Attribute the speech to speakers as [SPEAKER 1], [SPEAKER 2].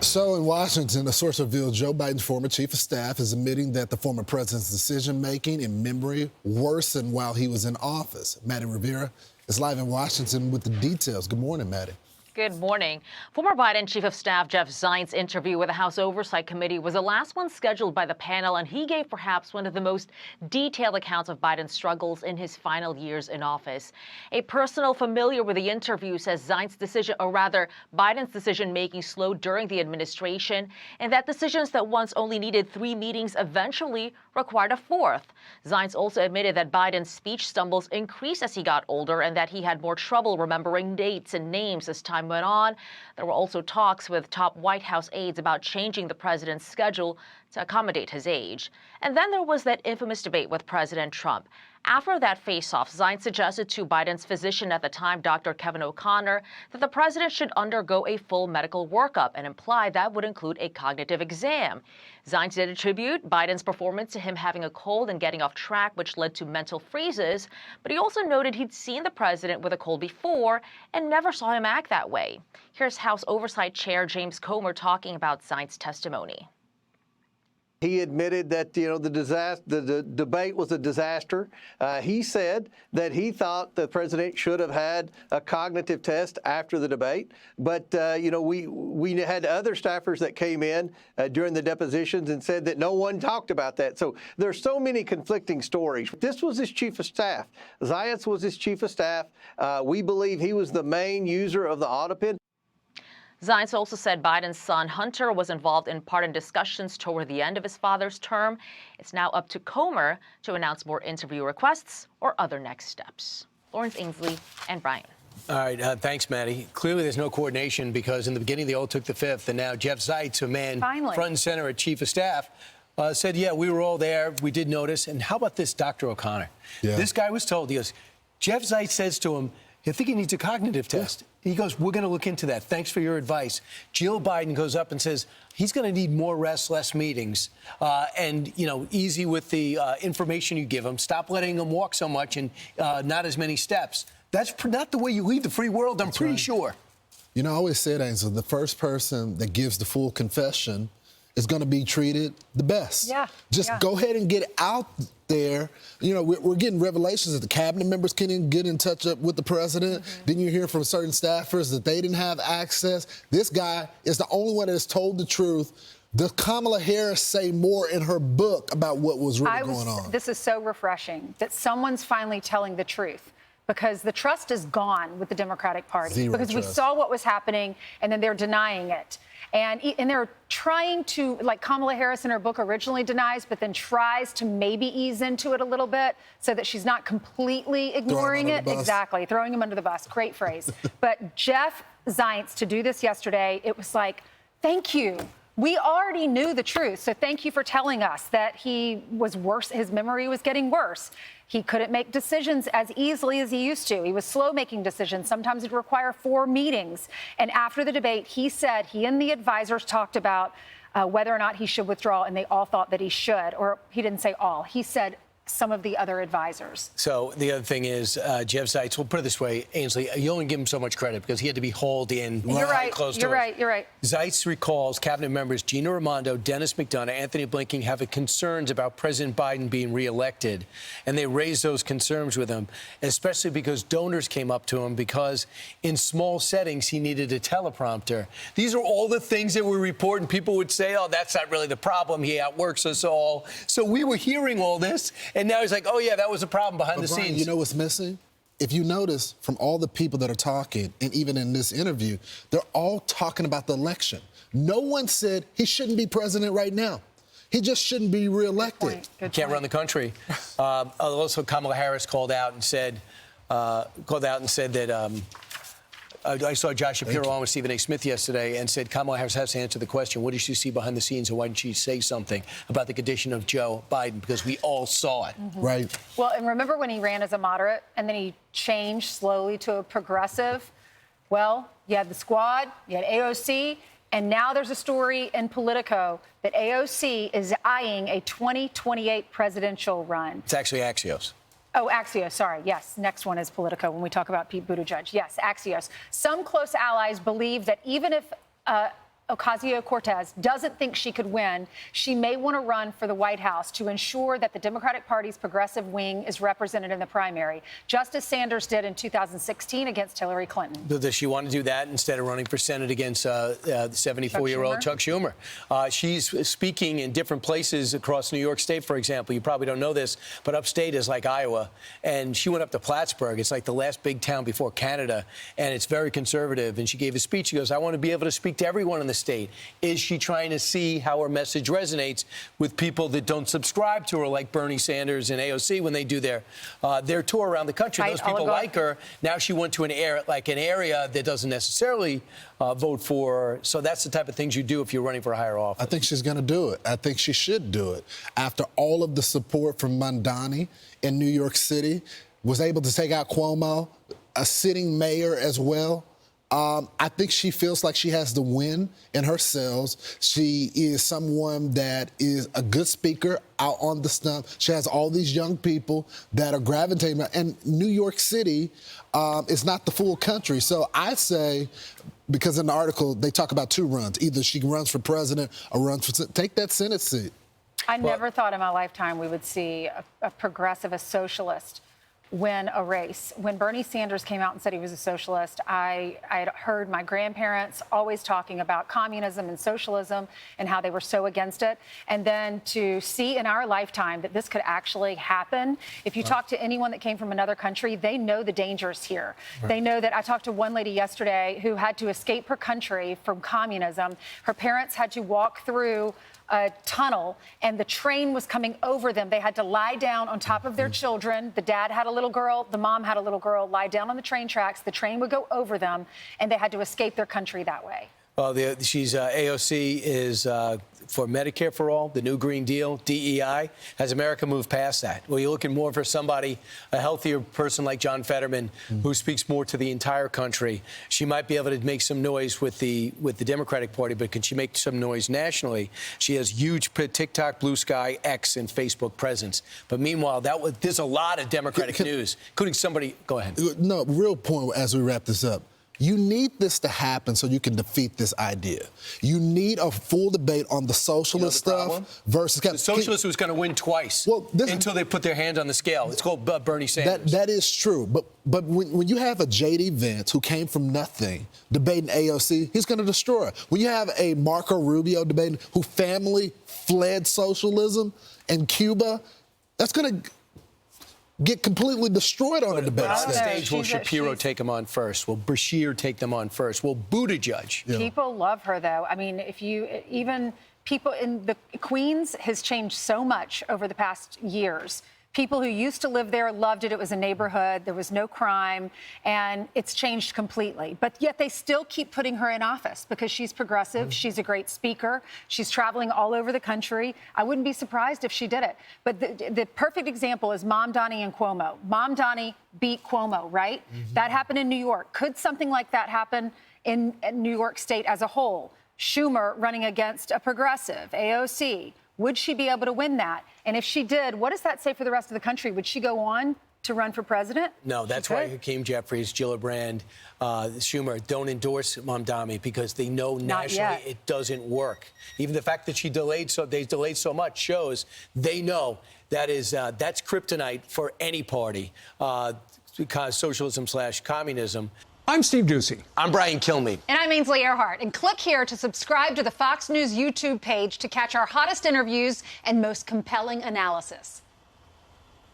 [SPEAKER 1] So in Washington, a source revealed Joe Biden's former chief of staff is admitting that the former president's decision-making and memory worsened while he was in office. Maddie Rivera is live in Washington with the details. Good morning, Maddie.
[SPEAKER 2] Good morning. Former Biden Chief of Staff Jeff Zients' interview with the House Oversight Committee was the last one scheduled by the panel, and he gave perhaps one of the most detailed accounts of Biden's struggles in his final years in office. A personal familiar with the interview says Zients' decision, or rather Biden's decision-making slowed during the administration, and that decisions that once only needed 3 meetings eventually required a 4th. Zients also admitted that Biden's speech stumbles increased as he got older and that he had more trouble remembering dates and names as time went on. There were also talks with top White House aides about changing the president's schedule to accommodate his age. And then there was that infamous debate with President Trump. After that face-off, Zients suggested to Biden's physician at the time, Dr. Kevin O'Connor, that the president should undergo a full medical workup and implied that would include a cognitive exam. Zients did attribute Biden's performance to him having a cold and getting off track, which led to mental freezes, but he also noted he'd seen the president with a cold before and never saw him act that way. Here's House Oversight Chair James Comer talking about Zients' testimony.
[SPEAKER 3] He admitted that, the debate was a disaster. He said that he thought the president should have had a cognitive test after the debate. But, we had other staffers that came in during the depositions and said that no one talked about that. So there's so many conflicting stories. This was his chief of staff. Zients was his chief of staff. We believe he was the main user of the Autopin.
[SPEAKER 2] Zients also said Biden's son, Hunter, was involved in pardon discussions toward the end of his father's term. It's now up to Comer to announce more interview requests or other next steps. Lawrence, Ainsley, and Brian.
[SPEAKER 4] All right. Thanks, Maddie. Clearly, there's no coordination because in the beginning, they all took the fifth. And now Jeff Zients, a man front and center at chief of staff, said, yeah, we were all there. We did notice. And how about this, Dr. O'Connor? Yeah. This guy was told, he goes, Jeff Zients says to him, I think he needs a cognitive test. He goes, we're going to look into that. Thanks for your advice. Jill Biden goes up and says he's going to need more rest, less meetings, and, easy with the information you give him. Stop letting him walk so much and not as many steps. That's not the way you lead the free world, I'm pretty sure.
[SPEAKER 1] I always said, Ainsley, the first person that gives the full confession is going to be treated the best.
[SPEAKER 5] Yeah.
[SPEAKER 1] Just go ahead and get out there. We're getting revelations that the cabinet members can't get in touch with the president. Didn't you hear from certain staffers that they didn't have access? This guy is the only one that has told the truth. Does Kamala Harris say more in her book about what was really going on?
[SPEAKER 5] This is so refreshing that someone's finally telling the truth, because the trust is gone with the Democratic Party.
[SPEAKER 1] Zero
[SPEAKER 5] because
[SPEAKER 1] trust.
[SPEAKER 5] We saw what was happening, and then they're denying it. And they're trying to, like Kamala Harris in her book originally denies, but then tries to maybe ease into it a little bit so that she's not completely ignoring it. Exactly, throwing him under the bus. Great phrase. But Jeff Zients, to do this yesterday, it was like, thank you. We already knew the truth, so thank you for telling us that he was worse. His memory was getting worse. He couldn't make decisions as easily as he used to. He was slow making decisions. Sometimes it'd require 4 meetings. And after the debate, he said he and the advisors talked about whether or not he should withdraw, and they all thought that he should. Or he didn't say all. He said some of the other advisors.
[SPEAKER 4] So the other thing is, Jeff Zients, we'll put it this way, Ainsley, you only give him so much credit because he had to be hauled in.
[SPEAKER 5] You're right.
[SPEAKER 4] Closed
[SPEAKER 5] You're
[SPEAKER 4] doors.
[SPEAKER 5] right. You're right.
[SPEAKER 4] Zients recalls cabinet members Gina Raimondo, Dennis McDonough, Anthony Blinken having concerns about President Biden being reelected. And they raised those concerns with him, especially because donors came up to him because in small settings, he needed a teleprompter. These are all the things that we report, and people would say, oh, that's not really the problem. He outworks us all. So we were hearing all this. And now he's like, oh, yeah, that was a problem behind the
[SPEAKER 1] Brian,
[SPEAKER 4] scenes.
[SPEAKER 1] You know what's missing? If you notice from all the people that are talking, and even in this interview, they're all talking about the election. No one said he shouldn't be president right now. He just shouldn't be reelected.
[SPEAKER 4] Can't run the country. Also, Kamala Harris called out and said that I saw Josh Shapiro on with Stephen A. Smith yesterday and said Kamala Harris has to answer the question, what did she see behind the scenes, and why didn't she say something about the condition of Joe Biden? Because we all saw it.
[SPEAKER 1] Right.
[SPEAKER 5] Well, and remember when he ran as a moderate and then he changed slowly to a progressive? Well, you had the Squad, you had AOC, and now there's a story in Politico that AOC is eyeing a 2028 presidential run.
[SPEAKER 4] It's actually Axios.
[SPEAKER 5] Oh, Axios, sorry. Yes, next one is Politico when we talk about Pete Buttigieg. Yes, Axios. Some close allies believe that even if Ocasio-Cortez doesn't think she could win, she may want to run for the White House to ensure that the Democratic Party's progressive wing is represented in the primary, just as Sanders did in 2016 against Hillary Clinton.
[SPEAKER 4] Does she want to do that instead of running for Senate against the 74-year-old Chuck Schumer? She's speaking in different places across New York State, for example. You probably don't know this, but upstate is like Iowa. And she went up to Plattsburgh. It's like the last big town before Canada, and it's very conservative. And she gave a speech. She goes, I want to be able to speak to everyone in the state. Is she trying to see how her message resonates with people that don't subscribe to her, like Bernie Sanders and AOC when they do their tour around the country? Those people like her. Now she went to an area that doesn't necessarily vote for her. So that's the type of things you do if you're running for a higher office.
[SPEAKER 1] I think she's going to do it. I think she should do it. After all of the support from Mamdani in New York City, was able to take out Cuomo, a sitting mayor as well. I think she feels like she has the win in her cells. She is someone that is a good speaker out on the stump. She has all these young people that are gravitating. And New York City is not the full country. So I say, because in the article, they talk about 2 runs. Either she runs for president or runs for take that Senate seat.
[SPEAKER 5] I never thought in my lifetime we would see a progressive, a socialist, win a race. When Bernie Sanders came out and said he was a socialist, I had heard my grandparents always talking about communism and socialism and how they were so against it. And then to see in our lifetime that this could actually happen, if you talk to anyone that came from another country, they know the dangers here. They know that. I talked to one lady yesterday who had to escape her country from communism. Her parents had to walk through a tunnel, and the train was coming over them. They had to lie down on top of their children. The dad had a little girl, the mom had a little girl, lie down on the train tracks. The train would go over them, and they had to escape their country that way.
[SPEAKER 4] Well, she's AOC is for Medicare for all, the new Green Deal, DEI. Has America moved past that? Well, you're looking more for somebody, a healthier person like John Fetterman, who speaks more to the entire country. She might be able to make some noise with the Democratic Party, but can she make some noise nationally? She has huge TikTok, Blue Sky, X, and Facebook presence. But meanwhile, there's a lot of Democratic news, including somebody. Go ahead.
[SPEAKER 1] No, real point as we wrap this up. You need this to happen so you can defeat this idea. You need a full debate on the socialist stuff versus...
[SPEAKER 4] The socialist was going to win twice until they put their hand on the scale. It's called Bernie Sanders.
[SPEAKER 1] That is true. But when you have a J.D. Vance who came from nothing debating AOC, he's going to destroy it. When you have a Marco Rubio debating who family fled socialism in Cuba, that's going to get completely destroyed on a debate
[SPEAKER 4] stage. Will Shapiro take them on first? Will Bashir take them on first? Will Buttigieg?
[SPEAKER 5] Yeah. People love her, though. I mean, even people in the Queens has changed so much over the past years. People who used to live there loved it. It was a neighborhood. There was no crime. And it's changed completely. But yet they still keep putting her in office because she's progressive. She's a great speaker. She's traveling all over the country. I wouldn't be surprised if she did it. But the perfect example is Mamdani and Cuomo. Mamdani beat Cuomo, right? That happened in New York. Could something like that happen in New York State as a whole? Schumer running against a progressive, AOC. Would she be able to win that? And if she did, what does that say for the rest of the country? Would she go on to run for president?
[SPEAKER 4] No, that's why Hakeem Jeffries, Gillibrand, Schumer don't endorse Mamdani because they know nationally it doesn't work. Even the fact that they delayed so much shows they know that's kryptonite for any party, because socialism/communism.
[SPEAKER 6] I'm Steve Doocy.
[SPEAKER 4] I'm Brian Kilmeade.
[SPEAKER 5] And I'm Ainsley Earhart. And click here to subscribe to the Fox News YouTube page to catch our hottest interviews and most compelling analysis.